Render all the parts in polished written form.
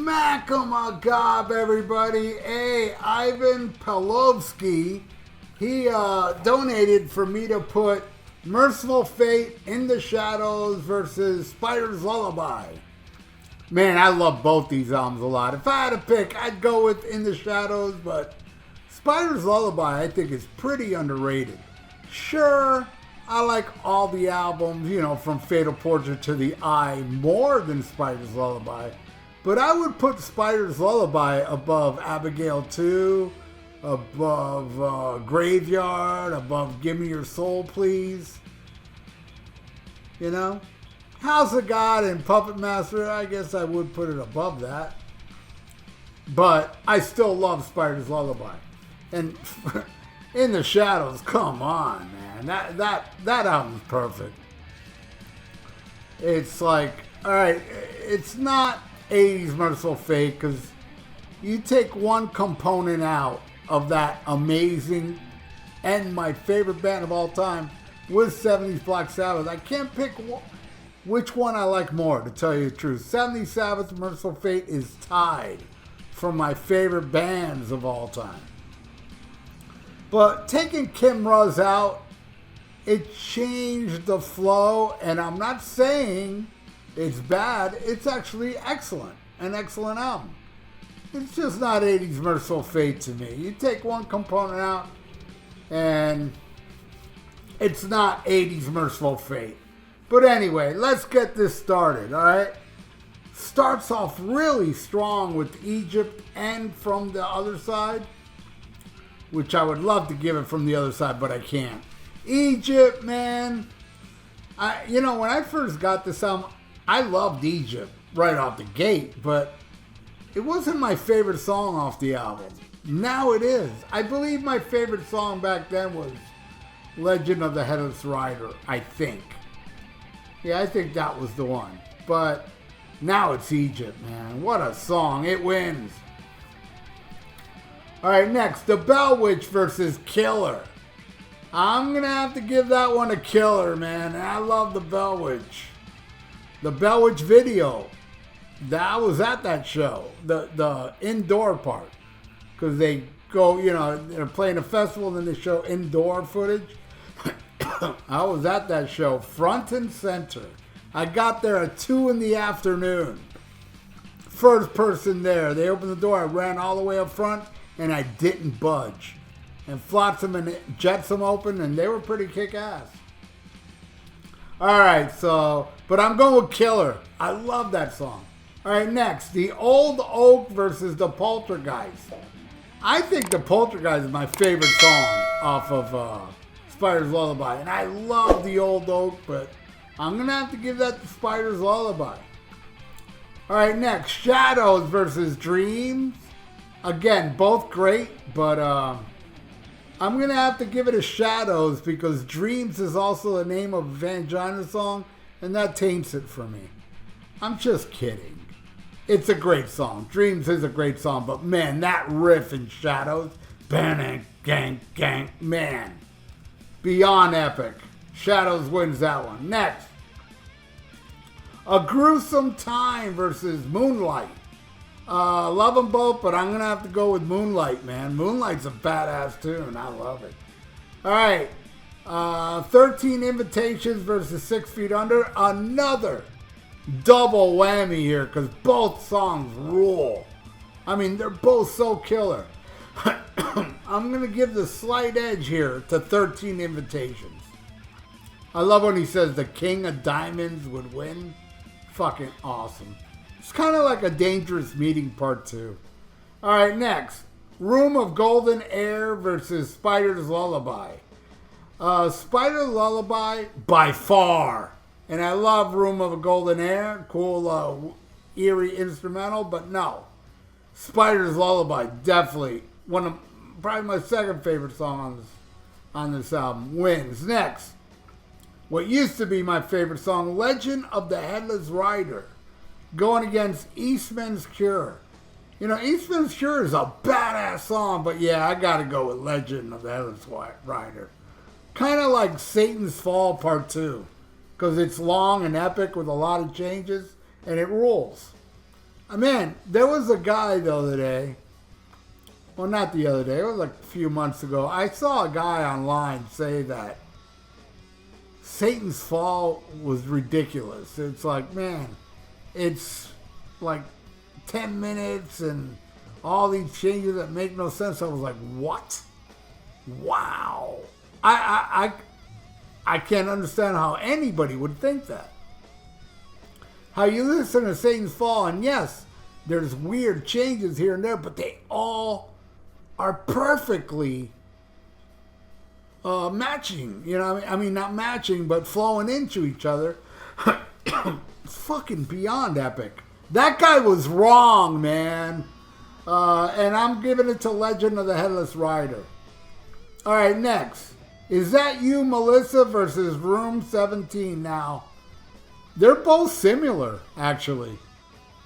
Smack-a-ma-gob, everybody. Hey, Ivan Pelovski, he donated for me to put Mercyful Fate, In the Shadows versus Spider's Lullabye. Man, I love both these albums a lot. If I had to pick, I'd go with In the Shadows, but Spider's Lullabye, I think, is pretty underrated. Sure, I like all the albums, you know, from Fatal Portrait to The Eye more than Spider's Lullabye. But I would put Spider's Lullabye above Abigail 2, above Graveyard, above Give Me Your Soul, Please. You know? House of God and Puppet Master, I guess I would put it above that. But I still love Spider's Lullabye. And In the Shadows, come on, man. That album's perfect. It's like, alright, it's not 80s Mercyful Fate, because you take one component out of that amazing and my favorite band of all time with 70s Black Sabbath. I can't pick which one I like more, to tell you the truth. 70s Sabbath and Mercyful Fate is tied for my favorite bands of all time. But taking Kim Russ out, it changed the flow, and I'm not saying it's bad. It's actually excellent. An excellent album. It's just not 80s Mercyful Fate to me. You take one component out, and it's not 80s Mercyful Fate. But anyway, let's get this started, alright? Starts off really strong with Egypt and From the Other Side, which I would love to give it From the Other Side, but I can't. Egypt, man. When I first got this album, I loved Egypt right off the gate, but it wasn't my favorite song off the album. Now it is. I believe my favorite song back then was Legend of the Headless Rider, I think. Yeah, I think that was the one. But now it's Egypt, man. What a song. It wins. Alright, next. The Bell Witch versus Killer. I'm going to have to give that one a Killer, man. I love The Bell Witch. The Bell Witch video. I was at that show. The indoor part. Because they go, they're playing a festival and then they show indoor footage. I was at that show, front and center. I got there at 2 in the afternoon. First person there. They opened the door. I ran all the way up front, and I didn't budge. And Flotsam and Jetsam opened, and they were pretty kick-ass. Alright, but I'm going with Killer. I love that song. Alright, next. The Old Oak versus the Poltergeist. I think the Poltergeist is my favorite song off of Spider's Lullabye. And I love the Old Oak, but I'm going to have to give that to Spider's Lullabye. Alright, next. Shadows versus Dreams. Again, both great, but I'm going to have to give it a Shadows because Dreams is also the name of a Vangina song, and that taints it for me. I'm just kidding. It's a great song. Dreams is a great song, but man, that riff in Shadows, bang, gang, gang, man. Beyond epic. Shadows wins that one. Next. A Gruesome Time versus Moonlight. Love them both, but I'm going to have to go with Moonlight, man. Moonlight's a badass tune. I love it. Alright. 13 Invitations versus 6 Feet Under. Another double whammy here because both songs rule. I mean, they're both so killer. I'm going to give the slight edge here to 13 Invitations. I love when he says the King of Diamonds would win. Fucking awesome. It's kind of like A Dangerous Meeting Part 2. Alright, next. Room of Golden Air versus Spider's Lullabye. Spider's Lullabye, by far. And I love Room of a Golden Air. Cool, eerie instrumental, but no. Spider's Lullabye, definitely. Probably my second favorite song on this album. Wins. Next. What used to be my favorite song, Legend of the Headless Rider. Going against Eastman's Cure. Eastman's Cure is a badass song, but yeah, I gotta go with Legend of the Headless Rider. Kind of like Satan's Fall Part 2. Because it's long and epic with a lot of changes, and it rules. Man, there was a guy the other day. Well, not the other day. It was like a few months ago. I saw a guy online say that Satan's Fall was ridiculous. It's like, man, it's like 10 minutes and all these changes that make no sense. I was like, what? Wow. I can't understand how anybody would think that. How you listen to Satan's Fall, and yes, there's weird changes here and there, but they all are perfectly matching. You know what I mean, not matching, but flowing into each other. It's fucking beyond epic. That guy was wrong, man. And I'm giving it to Legend of the Headless Rider. All right, next. Is That You, Melissa versus Room 17 now? They're both similar, actually.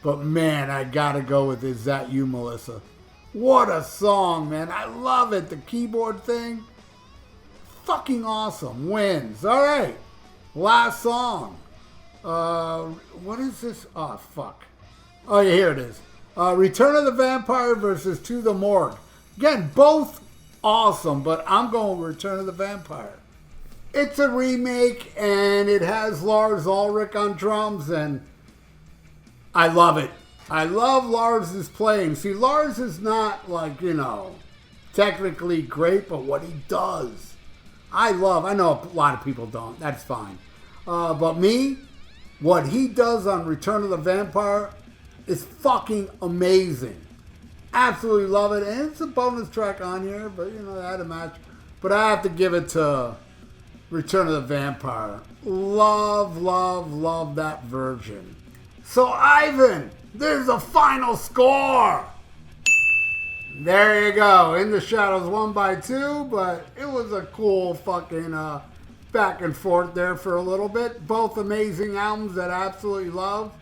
But man, I gotta go with Is That You, Melissa. What a song, man. I love it. The keyboard thing. Fucking awesome. Wins. All right. Last song. What is this? Oh, fuck. Oh, yeah, here it is. Return of the Vampire versus To the Morgue. Again, both awesome, but I'm going with Return of the Vampire. It's a remake, and it has Lars Ulrich on drums, and I love it. I love Lars's playing. See, Lars is not like, technically great, but what he does, I love. I know a lot of people don't. That's fine. But me, what he does on Return of the Vampire is fucking amazing. Absolutely love it. And it's a bonus track on here, but, I had a match. But I have to give it to Return of the Vampire. Love, love, love that version. So, Ivan, there's a final score. There you go. In the Shadows won by 2, but it was a cool fucking back and forth there for a little bit. Both amazing albums that I absolutely love.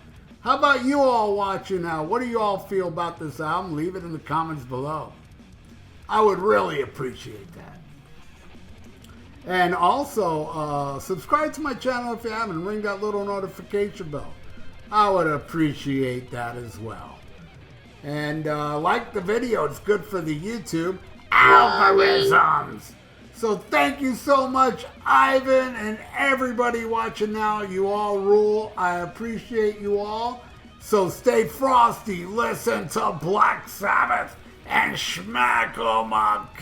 How about you all watching now? What do you all feel about this album? Leave it in the comments below. I would really appreciate that. And also, subscribe to my channel if you haven't. Ring that little notification bell. I would appreciate that as well. And like the video. It's good for the YouTube algorithms. So thank you so much, Ivan, and everybody watching now. You all rule. I appreciate you all. So stay frosty. Listen to Black Sabbath and schmack 'em up.